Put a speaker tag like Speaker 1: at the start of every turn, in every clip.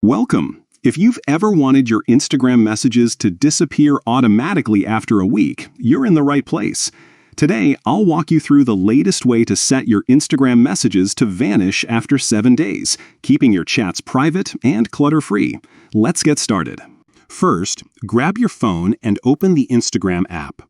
Speaker 1: Welcome! If you've ever wanted your Instagram messages to disappear automatically after a week, you're in the right place. Today, I'll walk you through the latest way to set your Instagram messages to vanish after 7 days, keeping your chats private and clutter-free. Let's get started. First, grab your phone and open the Instagram app.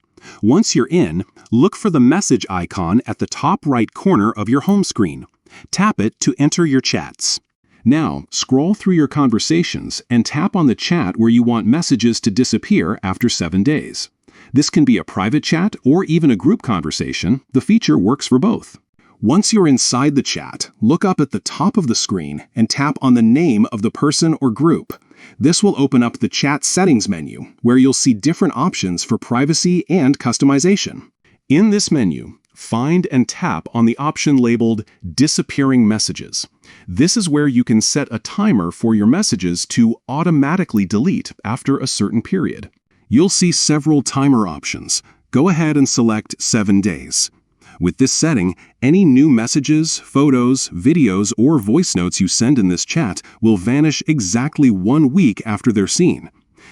Speaker 1: Once you're in, look for the message icon at the top right corner of your home screen. Tap it to enter your chats. Now, scroll through your conversations and tap on the chat where you want messages to disappear after 7 days. This can be a private chat or even a group conversation. The feature works for both. Once you're inside the chat, look up at the top of the screen and tap on the name of the person or group. This will open up the chat settings menu, where you'll see different options for privacy and customization. In this menu, find and tap on the option labeled Disappearing Messages. This is where you can set a timer for your messages to automatically delete after a certain period. You'll see several timer options. Go ahead and select 7 days. With this setting, any new messages, photos, videos, or voice notes you send in this chat will vanish exactly 1 week after they're seen.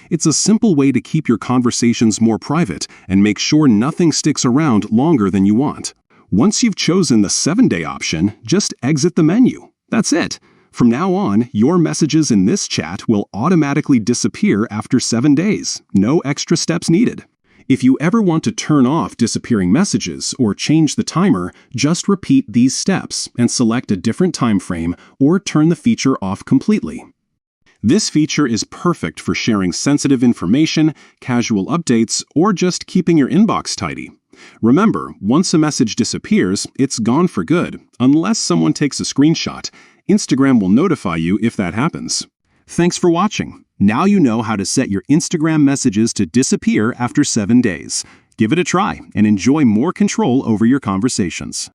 Speaker 1: It's a simple way to keep your conversations more private and make sure nothing sticks around longer than you want. Once you've chosen the 7-day option, just exit the menu. That's it. From now on, your messages in this chat will automatically disappear after 7 days. No extra steps needed. If you ever want to turn off disappearing messages or change the timer, just repeat these steps and select a different time frame or turn the feature off completely. This feature is perfect for sharing sensitive information, casual updates, or just keeping your inbox tidy. Remember, once a message disappears, it's gone for good, unless someone takes a screenshot. Instagram will notify you if that happens. Thanks for watching. Now you know how to set your Instagram messages to disappear after 7 days. Give it a try and enjoy more control over your conversations.